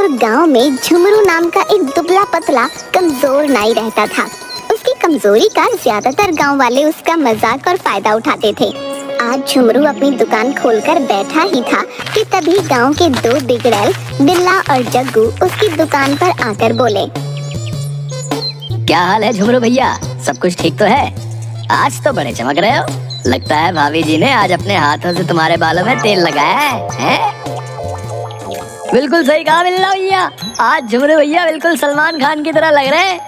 और गांव में झुमरू नाम का एक दुबला पतला कमजोर नाई रहता था। उसकी कमजोरी का ज्यादातर गांव वाले उसका मजाक और फायदा उठाते थे। आज झुमरू अपनी दुकान खोलकर बैठा ही था कि तभी गांव के दो बिगड़ैल बिल्ला और जग्गू उसकी दुकान पर आकर बोले, क्या हाल है झुमरू भैया, सब कुछ ठीक तो है? आज तो बड़े चमक रहे हो। लगता है भाभी जी ने आज अपने हाथों से तुम्हारे बालों में तेल लगाया है? बिल्कुल सही कहा बिल्ला भैया, आज झुमरू भैया बिल्कुल सलमान खान की तरह लग रहे हैं।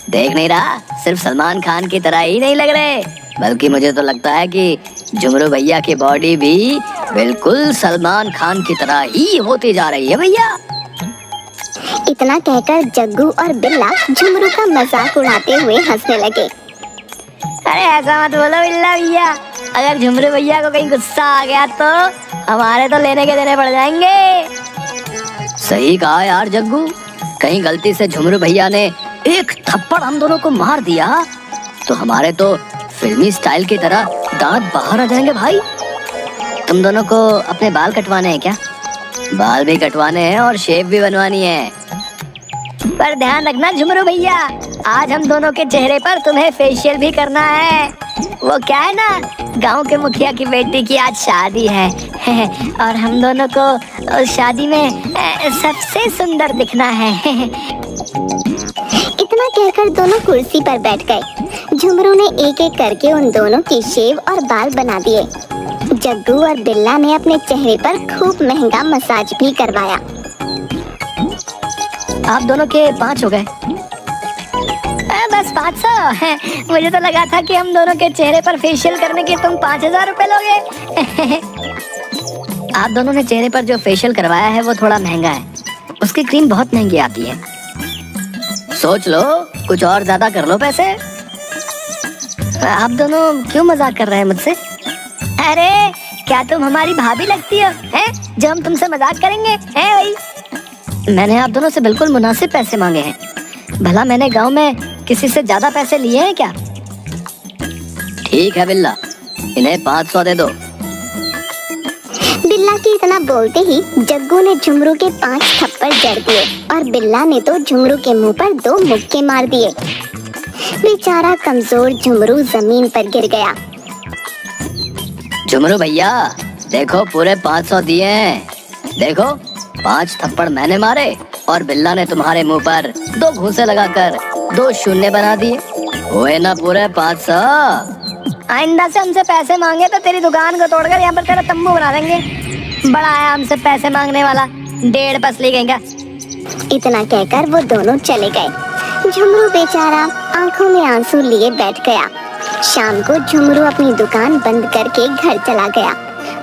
देख नहीं रहा, सिर्फ सलमान खान की तरह ही नहीं लग रहे, बल्कि मुझे तो लगता है कि झुमरू भैया की बॉडी भी बिल्कुल सलमान खान की तरह ही होती जा रही है भैया। इतना कहकर जग्गू और बिल्ला झुमरू का मजाक उड़ाते हुए हंसने लगे। अरे ऐसा मत बोलो बिल्ला भैया, अगर झुमरू भैया को कहीं गुस्सा आ गया तो हमारे तो लेने के देने पड़ जाएंगे। सही कहा यार जग्गू, कहीं गलती से झुमरू भैया ने एक थप्पड़ हम दोनों को मार दिया तो हमारे तो फिल्मी स्टाइल की तरह दांत बाहर आ जाएंगे भाई। तुम दोनों को अपने बाल कटवाने हैं क्या? बाल भी कटवाने हैं और शेव भी बनवानी है, पर ध्यान रखना झुमरू भैया, आज हम दोनों के चेहरे पर तुम्हें फेशियल भी करना है। वो क्या है ना, गांव के मुखिया की बेटी की आज शादी है और हम दोनों को उस शादी में सबसे सुंदर दिखना है। इतना कहकर दोनों कुर्सी पर बैठ गए। झुमरू ने एक एक करके उन दोनों की शेव और बाल बना दिए। जग्गू और बिल्ला ने अपने चेहरे पर खूब महंगा मसाज भी करवाया। आप दोनों के 5 हो गए। बस 500 है, मुझे तो लगा था कि हम दोनों के चेहरे पर फेशियल करने के तुम 5000 रुपए लोगे। आप दोनों ने चेहरे पर जो फेशियल करवाया है वो थोड़ा महंगा है, उसकी क्रीम बहुत महंगी आती है। सोच लो, कुछ और ज्यादा कर लो पैसे। आप दोनों क्यों मजाक कर रहे हैं मुझसे? अरे क्या तुम हमारी भाभी लगती हो हैं, जो हम तुमसे मजाक करेंगे हैं भाई? मैंने आप दोनों से बिल्कुल मुनासिब पैसे मांगे हैं, भला मैंने गांव में किसी से ज्यादा पैसे लिए हैं क्या? ठीक है बिल्ला, इन्हें 500 दे दो। बिल्ला के इतना बोलते ही जग्गू ने झुमरू के 5 थप्पड़ जड़ दिए और बिल्ला ने तो झुमरू के मुंह पर 2 मुक्के मार दिए। बेचारा कमजोर झुमरू जमीन पर गिर गया। झुमरू भैया देखो, पूरे 500 दिए हैं। देखो 5 थप्पड़ मैंने मारे और बिल्ला ने तुम्हारे मुंह पर 2 घूंसे लगाकर 2 शून्य बना दिए, हुए ना पूरे 500। आइंदा से हमसे पैसे मांगे तो तेरी दुकान को तोड़कर यहाँ पर तेरा तंबू बना देंगे। बड़ा है हमसे पैसे मांगने वाला, 1.5 पसली गएगा। इतना कहकर वो दोनों चले गए। झुमरू बेचारा आंखों में आंसू लिए बैठ गया। शाम को झुमरू अपनी दुकान बंद करके घर चला गया।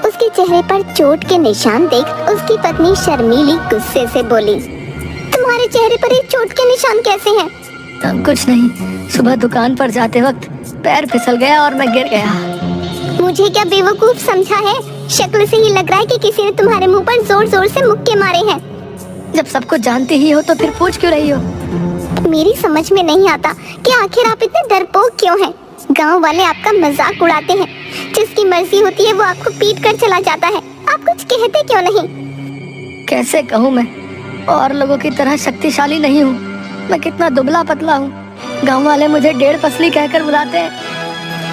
उसके चेहरे पर चोट के निशान देख उसकी पत्नी शर्मीली गुस्से से बोली, तुम्हारे चेहरे पर ये चोट के निशान कैसे हैं? कुछ नहीं, सुबह दुकान पर जाते वक्त पैर फिसल गया और मैं गिर गया। मुझे क्या बेवकूफ समझा है? शक्ल से ही लग रहा है कि किसी ने तुम्हारे मुंह पर जोर जोर से मुक्के मारे हैं। जब सब कुछ जानती ही हो तो फिर पूछ क्यों रही हो? मेरी समझ में नहीं आता कि आखिर आप इतने डरपोक क्यों हैं? गांव वाले आपका मजाक उड़ाते हैं, जिसकी मर्जी होती है वो आपको पीट कर चला जाता है, आप कुछ कहते क्यों नहीं? कैसे कहूँ, मैं और लोगों की तरह शक्तिशाली नहीं हूँ, मैं कितना दुबला पतला हूँ। गांव वाले मुझे 1.5 पसली कहकर बुलाते हैं।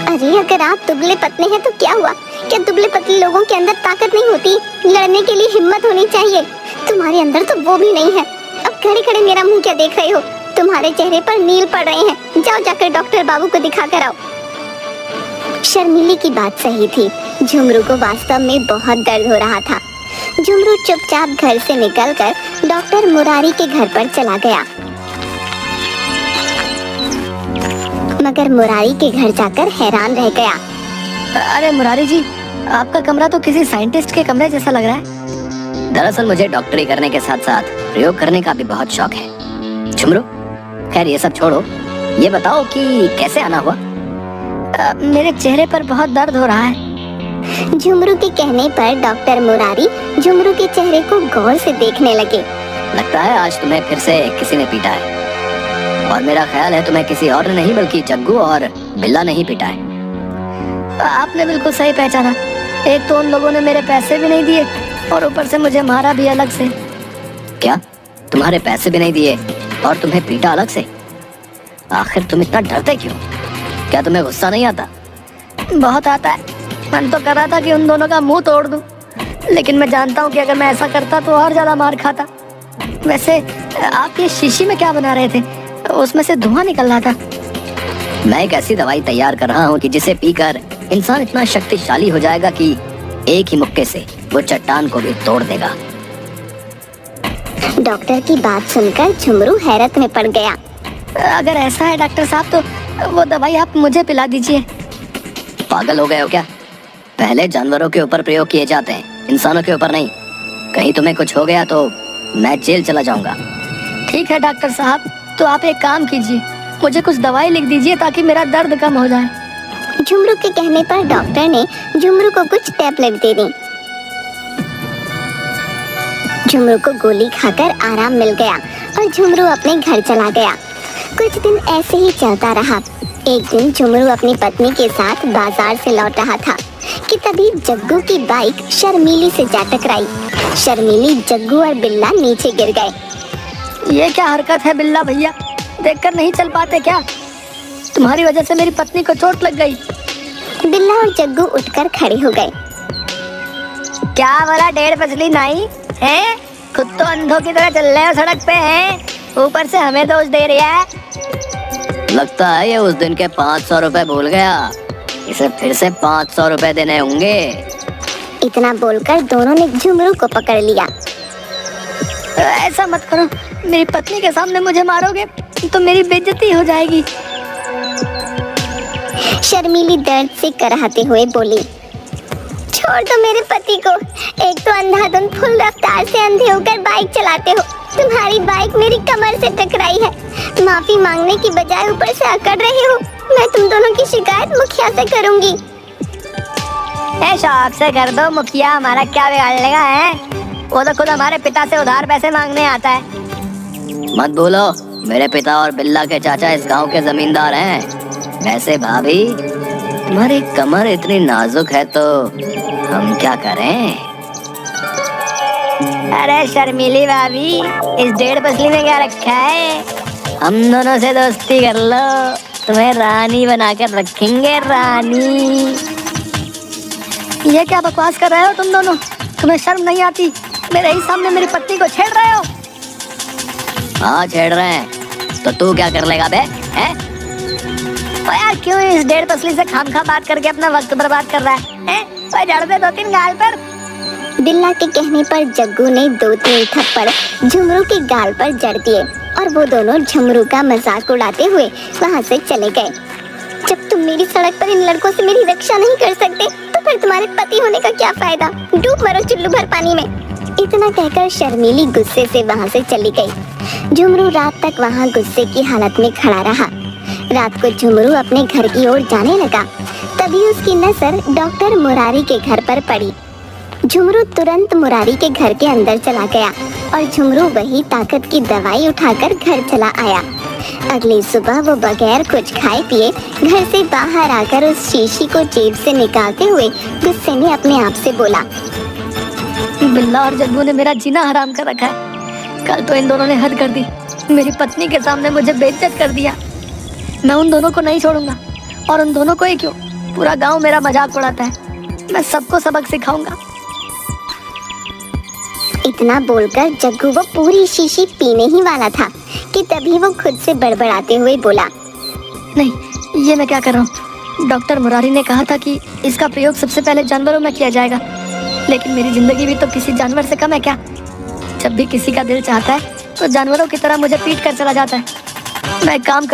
अरे अगर आप दुबले पतले हैं तो क्या हुआ? क्या दुबले पतले लोगों के अंदर ताकत नहीं होती? लड़ने के लिए हिम्मत होनी चाहिए। तुम्हारे अंदर तो वो भी नहीं है। अब खड़े खड़े मेरा मुंह क्या देख रहे हो? तुम्हारे चेहरे पर नील पड़ रहे हैं, जाओ जाकर डॉक्टर बाबू को दिखा कर आओ। शर्मीली की बात सही थी, झुमरू को वास्तव में बहुत दर्द हो रहा था। झुमरू चुपचाप घर से निकलकर डॉक्टर मुरारी के घर पर चला गया। मगर मुरारी के घर जाकर हैरान रह गया। अरे मुरारी जी, आपका कमरा तो किसी साइंटिस्ट के कमरे जैसा लग रहा है। दरअसल मुझे डॉक्टरी करने के साथ साथ प्रयोग करने का भी बहुत शौक है। झुमरू, खैर ये सब छोड़ो, ये बताओ कि कैसे आना हुआ? मेरे चेहरे पर बहुत दर्द हो रहा है। झुमरू के कहने पर डॉक्टर मुरारी झुमरू के चेहरे को गौर से देखने लगे। लगता है आज तुम्हें फिर से किसी ने पीटा है, और मेरा ख्याल है तुम्हें किसी और ने नहीं बल्कि जग्गू और बिल्ला ने ही पिटा है। आपने बिल्कुल सही पहचाना, एक तो उन लोगों ने मेरे पैसे भी नहीं दिए और ऊपर से मुझे मारा भी अलग से। क्या? तुम्हारे पैसे भी नहीं दिए और तुम्हें पीटा अलग से। आखिर तुम इतना डरते क्यों? क्या तुम्हें गुस्सा नहीं आता? बहुत आता है। मन तो कर रहा था कि उन दोनों का मुंह तोड़ दूं, लेकिन मैं जानता हूँ कि अगर मैं ऐसा करता तो और ज्यादा मार खाता। वैसे आप ये शीशी में क्या बना रहे थे? उसमें से धुआं निकल रहा था। मैं एक ऐसी दवाई तैयार कर रहा हूँ कि जिसे पीकर इंसान इतना शक्तिशाली हो जाएगा कि एक ही मुक्के से वो चट्टान को भी तोड़ देगा। डॉक्टर की बात सुनकर झुमरू हैरत में पड़ गया। अगर ऐसा है डॉक्टर साहब तो वो दवाई आप मुझे पिला दीजिए। पागल हो गए हो क्या? पहले जानवरों के ऊपर प्रयोग किए जाते हैं, इंसानों के ऊपर नहीं। कहीं तुम्हें कुछ हो गया तो मैं जेल चला जाऊंगा। ठीक है डॉक्टर साहब, तो आप एक काम कीजिए, मुझे कुछ दवाई लिख दीजिए ताकि मेरा दर्द कम हो जाए। झुमरू के कहने पर डॉक्टर ने झुमरू को कुछ टैबलेट दे दी। झुमरू को गोली खाकर आराम मिल गया और झुमरू अपने घर चला गया। कुछ दिन ऐसे ही चलता रहा। एक दिन झुमरू अपनी पत्नी के साथ बाजार से लौट रहा था कि तभी जग्गू की बाइक शर्मीली से जा टकराई। शर्मीली, जग्गू और बिल्ला नीचे गिर गए। ये क्या हरकत है बिल्ला भैया? देखकर नहीं चल पाते क्या? तुम्हारी वजह से मेरी पत्नी को चोट लग गई। बिल्ला और जग्गू उठकर खड़े हो गए। क्या बोला डेढ़ पसली नाई है? खुद तो अंधों की तरह चल रहे हो सड़क पे हैं, ऊपर से हमें दोष दे रही है। लगता है ये उस दिन के 500 रुपए भूल गया। इसे फिर से 500 रुपए देने होंगे। इतना बोलकर दोनों ने झुमरू को पकड़ लिया। ऐसा मत करो, मेरी पत्नी के सामने मुझे मारोगे तो मेरी बेइज्जती हो जाएगी। शर्मीली दर्द से कराहते हुए बोली, छोड़ दो मेरे पति को। एक तो अंधाधुंध फुल रफ्तार से अंधे होकर बाइक चलाते हो। तुम्हारी बाइक मेरी कमर से टकराई है। माफी मांगने की बजाय ऊपर से अकड़ रहे हो। मैं तुम दोनों की शिकायत मुखिया से करूंगी। शौक से कर दो, मुखिया हमारा क्या बिगाड़ लेगा है? वो तो खुद हमारे पिता से उधार पैसे मांगने आता है। मत बोलो, मेरे पिता और बिल्ला के चाचा इस गांव के जमींदार हैं। वैसे भाभी, तुम्हारी कमर इतनी नाजुक है तो हम क्या करें? अरे शर्मीली भाभी, इस डेढ़ पसली में क्या रखा है? हम दोनों से दोस्ती कर लो, तुम्हें रानी बनाकर रखेंगे, रानी। ये क्या बकवास कर रहे हो तुम दोनों? तुम्हें शर्म नहीं आती? मेरे ही सामने मेरी पत्नी को छेड़ रहे हो। हाँ छेड़ रहे हैं, तो तू क्या कर लेगा बे? हैं? तो यार क्यों इस डेढ़ पसली से खामखा बात करके अपना वक्त बर्बाद कर रहा है? तो जड़ दे 2-3 गाल पर। बिल्ला के कहने पर जग्गू ने 2-3 थप्पड़ झुमरू के गाल पर जड़ दिए और वो दोनों झुमरू का मजाक उड़ाते हुए वहाँ से चले गए। जब तुम मेरी सड़क पर इन लड़कों से मेरी रक्षा नहीं कर सकते तो फिर तुम्हारे पति होने का क्या फायदा? डूब मरो चुल्लू भर पानी में। इतना कहकर शर्मीली गुस्से से वहाँ से चली गई। झुमरू रात तक वहाँ गुस्से की हालत में खड़ा रहा। रात को झुमरू अपने घर की ओर जाने लगा, तभी उसकी नजर डॉक्टर मुरारी के घर पर पड़ी। झुमरू तुरंत मुरारी के घर के अंदर चला गया और झुमरू वही ताकत की दवाई उठाकर घर चला आया। अगली सुबह वो बगैर कुछ खाए पिए घर से बाहर आकर उस शीशी को जेब से निकालते हुए गुस्से में अपने आप से बोला, बिल्ला और जग्गू ने मेरा जीना हराम कर रखा है। कल तो इन दोनों ने हद कर दी, मेरी पत्नी के सामने मुझे बेइज्जत कर दिया। मैं उन दोनों को नहीं छोड़ूंगा, और उन दोनों को ही क्यों, पूरा गांव मेरा मजाक उड़ाता है। मैं सबको सबक सिखाऊंगा। इतना बोलकर जग्गू वो पूरी शीशी पीने ही वाला था कि तभी वो खुद से बड़बड़ाते हुए बोला, नहीं, ये मैं क्या कर रहा हूँ? डॉक्टर मुरारी ने कहा था कि इसका प्रयोग सबसे पहले जानवरों में किया जाएगा, लेकिन मेरी जिंदगी भी तो किसी जानवर से कम है क्या? जब भी किसी का दिल चाहता है तो जानवरों की तरह मुझे पीट कर चला जाता है। मैं काम कर